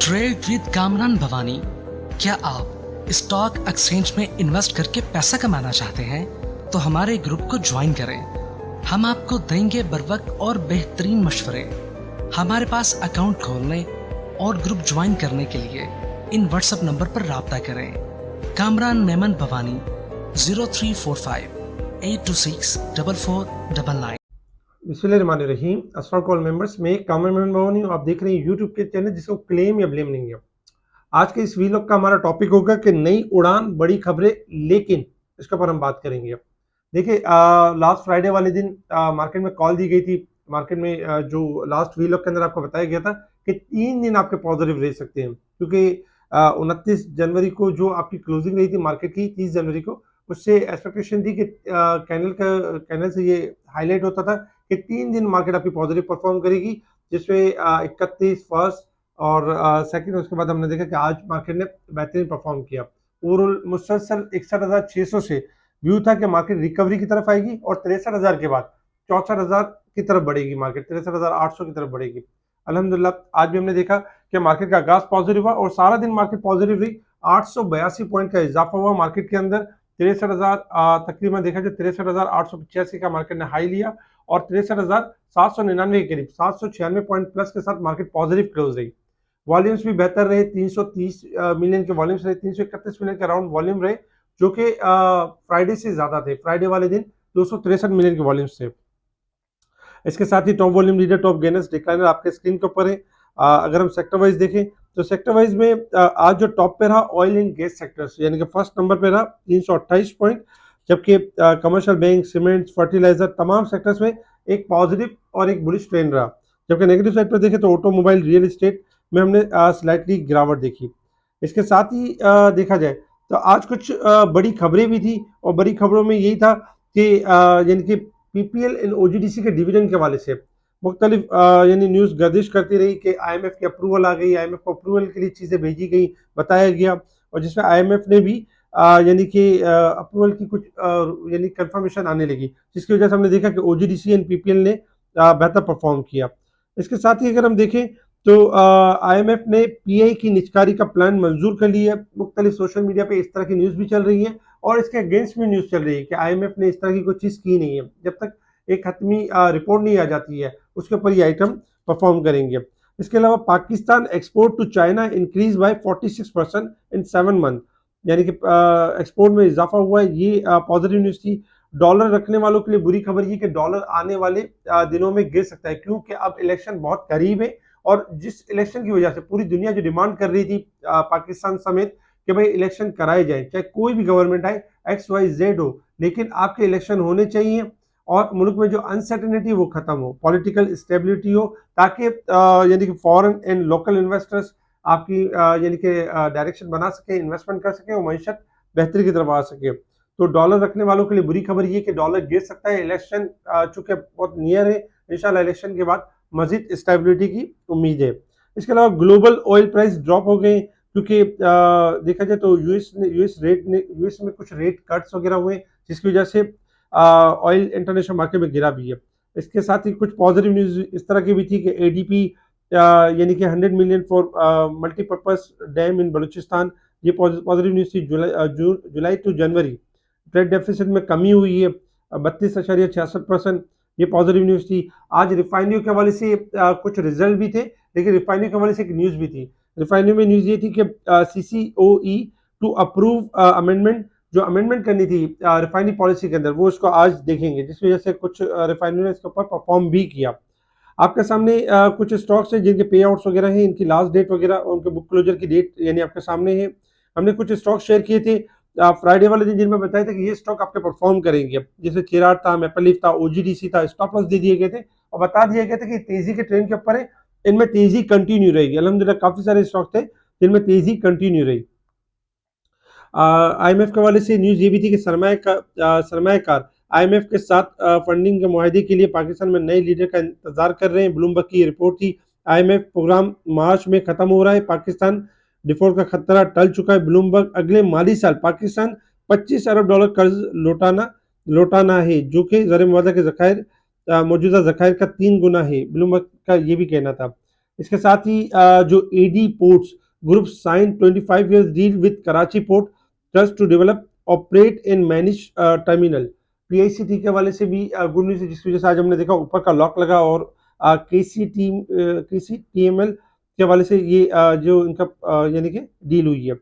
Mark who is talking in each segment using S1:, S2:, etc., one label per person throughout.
S1: Trade with Kamran Bhavani. क्या आप stock exchange में इन्वेस्ट करके पैसा कमाना चाहते हैं तो हमारे ग्रुप को ज्वाइन करें। हम आपको देंगे बर वक्त और बेहतरीन मशवरे। हमारे पास अकाउंट खोलने और ग्रुप ज्वाइन करने के लिए इन व्हाट्सएप नंबर पर राब्ता करें। कामरान मेमन भवानी 0345 826 4499।
S2: बिस्मिल्लाहिर्रहमानिर्रहीम। अस्सलाम वालेकुम मेंबर्स, मैं कामरान मेमन भवानी हूं। आप देख रहे हैं यूट्यूब के चैनल जिसको क्लेम या ब्लेम नहीं है। आज के इस वीलॉग का हमारा टॉपिक होगा कि नई उड़ान बड़ी खबरें, लेकिन इसके ऊपर हम बात करेंगे। देखिए, लास्ट फ्राइडे वाले दिन मार्केट में कॉल दी गई थी। मार्केट में जो लास्ट वीलॉग के अंदर आपको बताया गया था कि 3 दिन आपके पॉजिटिव रह सकते हैं, क्योंकि 29 जनवरी को जो आपकी क्लोजिंग रही थी मार्केट की, 30 जनवरी को, उससे एक्सपेक्टेशन थी कि कैनल से ये हाईलाइट होता था कि 3 दिन मार्केट आपकी पॉजिटिव परफॉर्म करेगी, जिसमें 31 फर्स्ट और सेकंड। उसके बाद हमने देखा कि आज मार्केट ने बेहतरीन परफॉर्म किया। ओवरऑल मुसलसल 61,600 से व्यू था कि मार्केट रिकवरी की तरफ आएगी और 63,000 के बाद 64,000 की तरफ बढ़ेगी, मार्केट 63,800 की तरफ बढ़ेगी। अल्हम्दुलिल्लाह आज भी हमने देखा कि मार्केट का आगाज पॉजिटिव हुआ और सारा दिन मार्केट पॉजिटिव रही। 882 पॉइंट का इजाफा हुआ मार्केट के अंदर। 63,000 तकरीबन देखा जाए 63,885 का मार्केट ने हाई लिया और 63,799 के करीब 796 पॉइंट प्लस के साथ मार्केट पॉजिटिव क्लोज रही। वॉल्यूम्स भी बेहतर रहे, 330 मिलियन के वॉल्यूम्स रहे, 331 मिलियन के अराउंड वॉल्यूम रहे, जो कि फ्राइडे से ज्यादा थे। फ्राइडे वाले दिन 263 मिलियन के वॉल्यूम्स थे। इसके साथ ही top volume leader, top gainers, decliner आपके स्क्रीन के ऊपर है। अगर हम सेक्टर वाइज देखें तो सेक्टर वाइज में आज जो टॉप पे रहा ऑयल एंड गैस सेक्टर्स, यानी कि फर्स्ट नंबर पे रहा 328 पॉइंट, जबकि कमर्शियल बैंक, सीमेंट, फर्टिलाइजर, तमाम सेक्टर्स में एक पॉजिटिव और एक बुलिश ट्रेंड रहा। जबकि नेगेटिव साइड पर देखें तो ऑटोमोबाइल, रियल एस्टेट में हमने स्लाइटली गिरावट देखी। इसके साथ ही देखा जाए तो आज कुछ बड़ी खबरें भी थी और बड़ी खबरों में यही था कि यानी कि पीपीएल एंड ओजीडीसी के डिविडेंड के हवाले से मुख्तलिफ यानी न्यूज़ गर्दिश करती रही कि आईएमएफ की अप्रूवल आ गई, आईएमएफ को अप्रूवल के लिए चीज़ें भेजी गई, बताया गया, और जिसमें आईएमएफ ने भी यानी कि अप्रूवल की कुछ यानी कंफर्मेशन आने लगी, जिसकी वजह से हमने देखा कि ओजीडीसी एंड पीपीएल ने बेहतर परफॉर्म किया। इसके साथ ही अगर हम देखें तो आईएमएफ ने पीआई की निचकारी का प्लान मंजूर कर लिया है। मुख्तलिफ सोशल मीडिया पे इस तरह की न्यूज़ भी चल रही है और इसके अगेंस्ट भी न्यूज़ चल रही है कि आईएमएफ ने इस तरह की कोई चीज़ की नहीं है। जब तक एक हतमी रिपोर्ट नहीं आ जाती है उसके ऊपर ये आइटम परफॉर्म करेंगे। इसके अलावा Pakistan export to China increase by 46% in 7 month, यानी कि एक्सपोर्ट में इजाफा हुआ है। ये पॉजिटिव न्यूज़ थी। डॉलर रखने वालों के लिए बुरी खबर ये कि डॉलर आने वाले दिनों में गिर सकता है, क्योंकि अब इलेक्शन बहुत करीब है और जिस इलेक्शन की वजह से पूरी दुनिया जो डिमांड कर रही थी पाकिस्तान समेत कि भाई इलेक्शन कराए जाए, चाहे कोई भी गवर्नमेंट आए, XYZ हो, लेकिन आपके इलेक्शन होने चाहिए और मुल्क में जो अनसर्टेनिटी वो खत्म हो, पॉलिटिकल स्टेबिलिटी हो, ताकि यानी कि फॉरेन एंड लोकल इन्वेस्टर्स आपकी यानी कि डायरेक्शन बना सके, इन्वेस्टमेंट कर सके और मईशत बेहतरी की तरफ आ सके। तो डॉलर रखने वालों के लिए बुरी खबर ये कि डॉलर गिर सकता है। इलेक्शन चूंकि बहुत नियर है, इंशाल्लाह इलेक्शन के बाद मजीद स्टेबिलिटी की उम्मीद है। इसके अलावा ग्लोबल ऑयल प्राइस ड्रॉप हो गए, क्योंकि देखा जाए तो यूएस में कुछ रेट कट्स वगैरह हुए, जिसकी वजह से ऑयल इंटरनेशनल मार्केट में गिरा भी है। इसके साथ ही कुछ पॉजिटिव न्यूज़ इस तरह की भी थी कि एडीपी यानी कि 100 मिलियन फॉर मल्टीपर्पज डैम इन बलूचिस्तान, ये पॉजिटिव न्यूज़ थी। जुलाई टू जनवरी ट्रेड डेफिसिट में कमी हुई है 32.66%, ये पॉजिटिव न्यूज़ थी। आज रिफाइनरी के हवाले से कुछ रिजल्ट भी थे, लेकिन रिफाइनरी के हवाले से एक न्यूज़ भी थी। रिफाइनरी में न्यूज़ ये थी कि CCOE टू अप्रूव अमेंडमेंट, जो अमेंडमेंट करनी थी रिफाइनरी पॉलिसी के अंदर, वो इसको आज देखेंगे, जिसकी वजह से कुछ रिफाइनरी ने इसके ऊपर परफॉर्म भी किया। आपके सामने कुछ स्टॉक्स हैं जिनके पे आउट्स वगैरह हैं, इनकी लास्ट डेट वगैरह और उनके बुक क्लोजर की डेट यानी आपके सामने है। हमने कुछ स्टॉक शेयर किए थे फ्राइडे वाले दिन, जिनमें बताया था कि ये स्टॉक आपके परफॉर्म करेंगे, जैसे चिराग था, मैपल लीफ था, ओजीडीसी था। स्टॉप लॉस दे दिए गए थे और बता दिया गया था कि तेजी के ट्रेंड के ऊपर है, इनमें तेजी कंटिन्यू रहेगी। अल्हम्दुलिल्लाह काफी सारे स्टॉक थे जिनमें तेजी कंटिन्यू रही। आईएमएफ के हवाले से न्यूज़ ये भी थी कि सरमायाकार आईएमएफ के साथ फंडिंग के मुआहदे के लिए पाकिस्तान में नए लीडर का इंतजार कर रहे हैं। ब्लूमबर्ग की रिपोर्ट थी। आईएमएफ प्रोग्राम मार्च में खत्म हो रहा है, पाकिस्तान डिफॉल्ट का खतरा टल चुका है। ब्लूमबर्ग अगले माली साल पाकिस्तान $25 अरब कर्ज लौटाना है, जो कि ज़र मुआवजा के जखायर मौजूदा जखायर का 3 गुना है। ब्लूमबर्ग का ये भी कहना था। इसके साथ ही जो AD ports group sign 25 years deal with Karachi port trust to develop operate in manage terminal. PICT के हवाले से भी गुड न्यूज है, जिसकी वजह से आज हमने देखा ऊपर का लॉक लगा और केसीटीएमएल के हवाले से ये जो इनका यानी कि डील हुई है।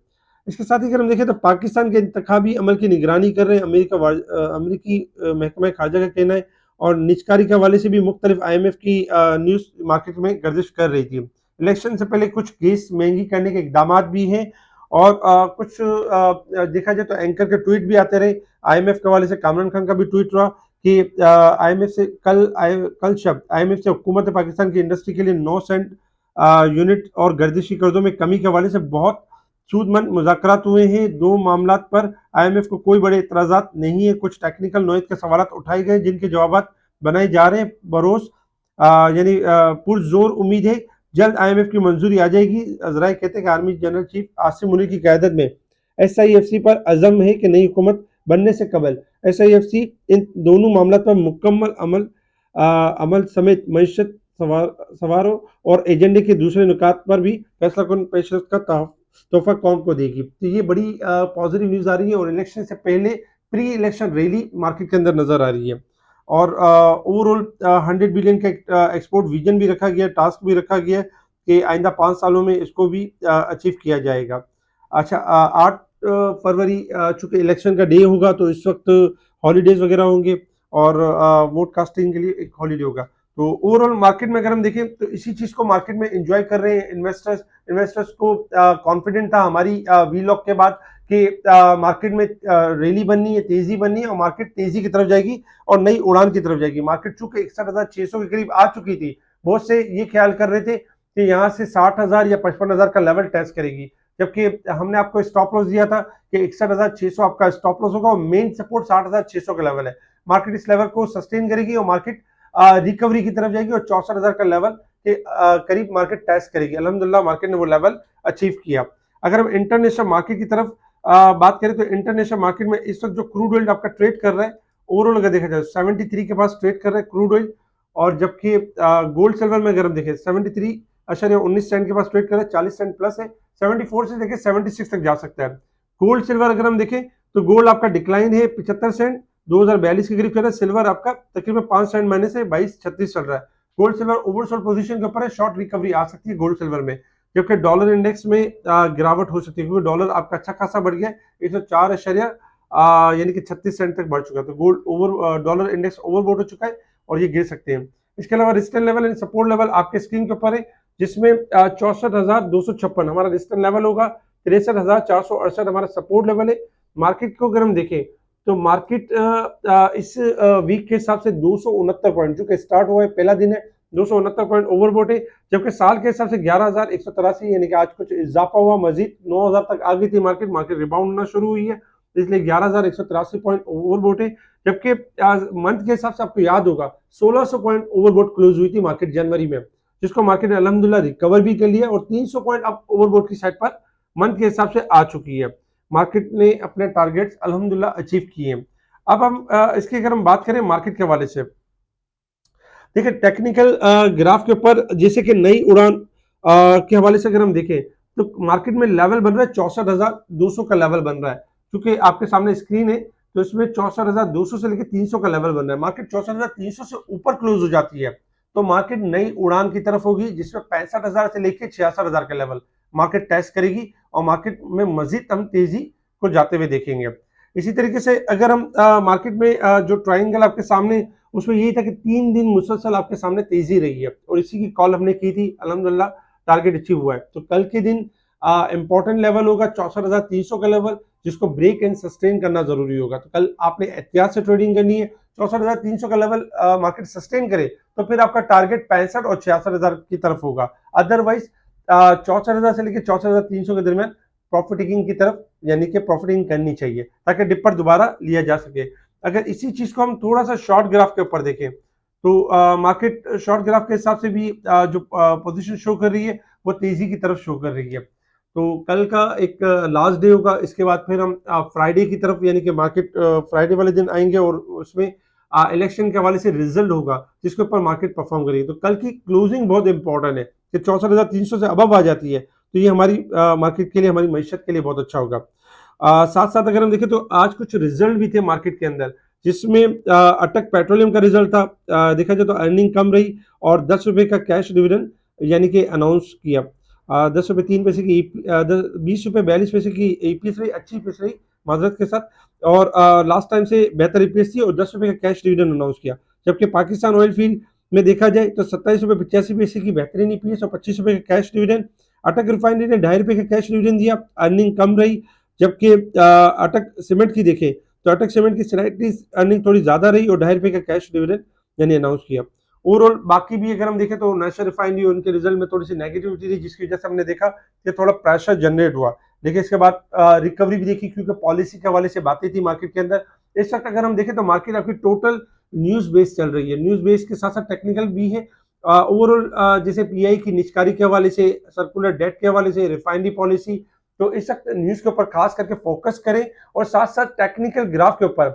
S2: इसके साथ ही अगर हम देखें तो पाकिस्तान के इंतखाबी अमल की निगरानी कर रहे हैं अमेरिकी महकमा खारजा का कहना है, और निजकारी के हवाले से भी मुख्तलिफ IMF की न्यूज़ मार्केट में गर्दिश कर रही थी। इलेक्शन से पहले कुछ गैस महंगी करने के इकदाम भी हैं, और कुछ देखा जाए तो एंकर के ट्वीट भी आते रहे। IMF के हवाले से कामरान खान का भी ट्वीट रहा कि IMF से कल शब्द IMF से हुकूमत पाकिस्तान की इंडस्ट्री के लिए 9 सेंट यूनिट और गर्दिशी कर्जों में कमी के हवाले से बहुत सूदमंद मुज़ाकरात हुए हैं। दो मामलात पर IMF को कोई बड़े इतराज़ात नहीं है। कुछ टेक्निकल नौयत के सवाल उठाए गए जिनके जवाब बनाए जा रहे हैं। बरोस यानी पुरजोर उम्मीद है जल्द IMF की मंजूरी आ जाएगी। अजराए कहते हैं कि army general chief Asim Munir की क़यादत में SIFC पर अज़म है कि नई हुकूमत बनने से कबल SIFC इन दोनों मामलों पर मुकम्मल अमल समेत मईशत सवारों और एजेंडे के दूसरे नुकात पर भी फैसला कन पेशरफ का तोहफा कौम को देगी। तो ये बड़ी पॉजिटिव न्यूज़ आ रही है, और इलेक्शन से पहले प्री इलेक्शन रैली मार्केट के अंदर नजर आ रही है। और ओवरऑल 100 बिलियन का एक्सपोर्ट विजन भी रखा गया, टास्क भी रखा गया कि आइंदा 5 सालों में इसको भी अचीव किया जाएगा। अच्छा, 8 फरवरी चूंकि इलेक्शन का डे होगा तो इस वक्त हॉलीडेज वगैरह होंगे, और वोट कास्टिंग के लिए एक हॉलीडे होगा। तो ओवरऑल मार्केट में अगर हम देखें तो इसी चीज़ को मार्केट में एंजॉय कर रहे हैं इन्वेस्टर्स को कॉन्फिडेंट था हमारी वीलॉग के बाद कि मार्केट में रैली बननी है, तेजी बननी है, और मार्केट तेजी की तरफ जाएगी और नई उड़ान की तरफ जाएगी। मार्केट चूंकि 61,600 के करीब आ चुकी थी, बहुत से ये ख्याल कर रहे थे कि यहाँ से 60,000 या 55,000 का लेवल टेस्ट करेगी, जबकि हमने आपको स्टॉप लॉस दिया था कि 61,600 आपका स्टॉप लॉस होगा और मेन सपोर्ट 60,600 का लेवल है। मार्केट इस लेवल को सस्टेन करेगी और मार्केट रिकवरी की तरफ जाएगी और 64,000 का लेवल के करीब मार्केट टेस्ट करेगी। अल्हम्दुलिल्लाह मार्केट ने वो लेवल अचीव किया। अगर हम इंटरनेशनल मार्केट की तरफ बात करें तो इंटरनेशनल मार्केट में इस वक्त जो क्रूड ऑयल आपका ट्रेड कर रहा है, ओवरऑल अगर देखा जाए 73 के पास ट्रेड कर रहा है क्रूड ऑयल, और जबकि गोल्ड सिल्वर में अगर हम देखें 73.19 के पास ट्रेड कर रहा है, 40 सेंट प्लस है। 74 से देखें 76 तक जा सकता है। गोल्ड सिल्वर अगर हम देखें तो गोल्ड आपका डिक्लाइन है 75 सेंट 2042 के करीब चल रहा है। सिल्वर आपका तकरीबन 5 सेंट माइनस है 22.36 चल रहा है। गोल्ड सिल्वर ओवरसोल्ड पोजीशन के ऊपर है, शॉर्ट रिकवरी आ सकती है गोल्ड सिल्वर में। जबकि डॉलर इंडेक्स में गिरावट हो सकती है क्योंकि डॉलर आपका अच्छा खासा बढ़ गया, 104 यानी कि 36 सेंट तक बढ़ चुका है। तो गोल्ड डॉलर इंडेक्स ओवरबोट हो चुका है और ये गिर सकते हैं। इसके अलावा resistance level and support level आपके स्क्रीन के ऊपर है, जिसमें 64,256 हमारा रेजिस्टेंस लेवल होगा, 63,468 हमारा सपोर्ट लेवल है। मार्केट को अगर हम देखें तो मार्केट इस वीक के हिसाब से 269 पॉइंट, जो कि स्टार्ट हुआ है पहला दिन है, 269 पॉइंट ओवरबोट है, जबकि साल के हिसाब से 11,183 यानी कि आज कुछ इजाफा हुआ, मजीद 9,000 तक आ गई थी मार्केट रिबाउंड होना शुरू हुई है, इसलिए 11,183 पॉइंट ओवरबोट है। जबकि मंथ के हिसाब से आपको याद होगा 1,600 पॉइंट ओवरबोट क्लोज हुई थी मार्केट जनवरी में, जिसको मार्केट ने अल्हम्दुलिल्लाह रिकवर भी कर लिया और 300 पॉइंट अब ओवरबोट की साइड पर मंथ के हिसाब से आ चुकी है। मार्केट ने अपने टारगेट्स अल्हम्दुलिल्लाह अचीव किए हैं। अब हम इसकी अगर हम बात करें मार्केट के हवाले से, देखिए टेक्निकल ग्राफ के ऊपर जैसे कि नई उड़ान के हवाले से अगर हम देखें तो मार्केट में लेवल बन रहा है 64,200 का लेवल बन रहा है, क्योंकि आपके सामने स्क्रीन है तो इसमें 64,200 से लेकर 300 का लेवल बन रहा है। मार्केट 64,300 से ऊपर क्लोज हो जाती है तो मार्केट नई उड़ान की तरफ होगी, जिसमें 65,000 से लेकर 66,000 का लेवल मार्केट टेस्ट करेगी और मार्केट में मजीद हम तेजी को जाते हुए देखेंगे। इसी तरीके से अगर हम मार्केट में जो ट्रायंगल आपके सामने, उसमें यही था कि 3 दिन मुसलसल आपके सामने तेजी रही है और इसी की कॉल हमने की थी, अल्हम्दुलिल्लाह टारगेट अचीव हुआ है। तो कल के दिन इंपॉर्टेंट लेवल होगा 64,300 का लेवल, जिसको ब्रेक एंड सस्टेन करना जरूरी होगा। तो कल आपने एहतियात से ट्रेडिंग करनी है, 64,300 का लेवल मार्केट सस्टेन करे तो फिर आपका टारगेट 65 और 66,000 की तरफ होगा। अदरवाइज 64,000 से लेकर 64,300 के दरमियान प्रॉफिटिंग की तरफ यानी कि प्रॉफिटिंग करनी चाहिए ताकि डिप पर दोबारा लिया जा सके। अगर इसी चीज को हम थोड़ा सा शॉर्ट ग्राफ के ऊपर देखें तो मार्केट शॉर्ट ग्राफ के हिसाब से भी जो पोजीशन शो कर रही है वो तेजी की तरफ शो कर रही है। तो कल का एक लास्ट डे होगा, इसके बाद फिर हम फ्राइडे की तरफ यानी कि मार्केट फ्राइडे वाले दिन आएंगे और उसमें इलेक्शन के हवाले से रिजल्ट होगा जिसके ऊपर मार्केट परफॉर्म करेगी। तो कल की क्लोजिंग बहुत इंपॉर्टेंट है, कि 64,300 से अबव आ जाती है तो ये हमारी मार्केट के लिए, हमारी मईशत के लिए बहुत अच्छा होगा। साथ साथ अगर हम देखें तो आज कुछ रिजल्ट भी थे मार्केट के अंदर, जिसमें अटक पेट्रोलियम का रिजल्ट था। देखा जाए तो अर्निंग कम रही और 10 रुपए का कैश डिविडेंड यानी कि अनाउंस किया। 10 रुपए 3 पैसे की 20 रुपए 42 पैसे की ईपीएस रही, अच्छी ईपीएस रही माजरत के साथ। और लास्ट टाइम से बेहतर ईपीएस थी और 10 रुपए का कैश डिविडेंड अनाउंस किया। जबकि पाकिस्तान ऑयल फील्ड में देखा जाए तो 27 रुपए 85 पैसे की बेहतरीन ईपीएस और 25 रुपए का कैश डिविडेंड। अटक रिफाइनरी ने 2.5 रुपए का कैश डिविडेंड दिया, अर्निंग कम रही। जबकि अटक सीमेंट की देखें तो अटक सीमेंट की स्लाइटली अर्निंग थोड़ी ज्यादा रही और 2.5 रुपए का कैश डिविडेंड यानी अनाउंस किया। ओवरऑल बाकी भी अगर हम देखें तो नेशनल रिफाइनरी उनके रिजल्ट में थोड़ी सी नेगेटिविटी थी, जिसकी वजह से हमने देखा कि थोड़ा प्रेशर जनरेट हुआ। लेकिन इसके बाद रिकवरी भी देखी, क्योंकि पॉलिसी के हवाले से बातें थी मार्केट के अंदर। इस वक्त अगर हम देखें तो मार्केट आपकी टोटल न्यूज बेस चल रही है, न्यूज बेस के साथ साथ टेक्निकल भी है। ओवरऑल जैसे पीआई की निचकारी के हवाले से, सर्कुलर डेट के हवाले से, रिफाइनरी पॉलिसी, तो इस वक्त न्यूज के ऊपर खास करके फोकस करें और साथ साथ टेक्निकल ग्राफ के ऊपर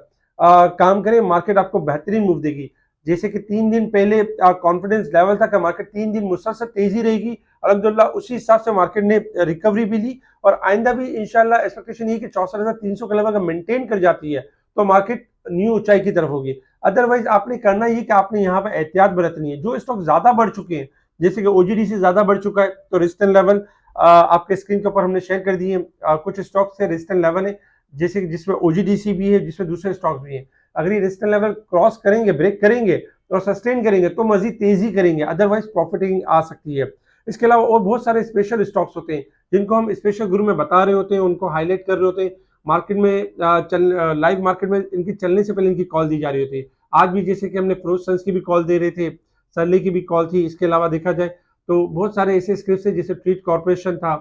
S2: काम करें। मार्केट आपको बेहतरीन मूव देगी। जैसे कि 3 दिन पहले कॉन्फिडेंस लेवल था कि मार्केट 3 दिन मुसलसल तेजी रहेगी, अल्हम्दुलिल्लाह उसी हिसाब से मार्केट ने रिकवरी भी ली। और आइंदा भी इंशाल्लाह एक्सपेक्टेशन ये कि 64,300 का लेवल अगर मेंटेन कर जाती है तो मार्केट न्यू ऊंचाई की तरफ होगी। अदरवाइज आपने करना ये कि आपने यहाँ पर एहतियात बरतनी है। जो स्टॉक ज्यादा बढ़ चुके हैं, जैसे कि ओजीडीसी ज्यादा बढ़ चुका है, तो रेजिस्टेंस लेवल आपके स्क्रीन के ऊपर हमने शेयर कर दिए हैं। कुछ स्टॉक से रेजिस्टेंस लेवल है, जैसे कि जिसमें ओजीडीसी भी है, जिसमें दूसरे स्टॉक्स भी हैं। अगर ये रेजिस्टेंस लेवल क्रॉस करेंगे, ब्रेक करेंगे और सस्टेन करेंगे तो मजीद तेजी करेंगे, अदरवाइज प्रॉफिटिंग आ सकती है। इसके अलावा और बहुत सारे स्पेशल स्टॉक्स होते हैं जिनको हम स्पेशल गुरु में बता रहे होते हैं, उनको हाईलाइट कर रहे होते हैं। मार्केट में लाइव मार्केट में इनकी चलने से पहले इनकी कॉल दी जा रही होती है। आज भी जैसे कि हमने फ्रोजन्स की भी कॉल दे रहे थे, सरले की भी कॉल थी। इसके अलावा देखा जाए तो बहुत सारे ऐसे स्क्रिप्ट है, जैसे ट्रीट कॉर्पोरेशन था,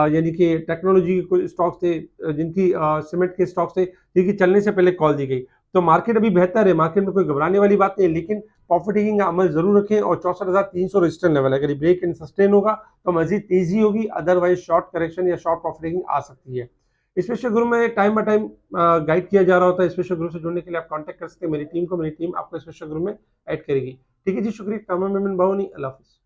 S2: यानी कि टेक्नोलॉजी के कुछ स्टॉक्स थे, जिनकी सीमेंट के स्टॉक्स थे जिनकी चलने से पहले कॉल दी गई। तो मार्केट अभी बेहतर है, मार्केट में कोई घबराने वाली बात नहीं है, लेकिन प्रॉफिट टेकिंग का अमल जरूर रखें। और 64,300 रेजिस्टेंस लेवल है, अगर ब्रेक एंड सस्टेन होगा तो मजीद तेजी होगी, अदरवाइज शॉर्ट करेक्शन या शॉर्ट प्रॉफिट टेकिंग आ सकती है। स्पेशल ग्रुप में टाइम बाय टाइम गाइड किया जा रहा होता है। स्पेशल ग्रुप से जुड़ने के लिए आप कांटेक्ट कर सकते हैं मेरी टीम को, मेरी टीम आपको स्पेशल ग्रुप में ऐड करेगी। ठीक है जी, शुक्रिया। कामरान मेमन बावनी, अल्लाह हाफिज़।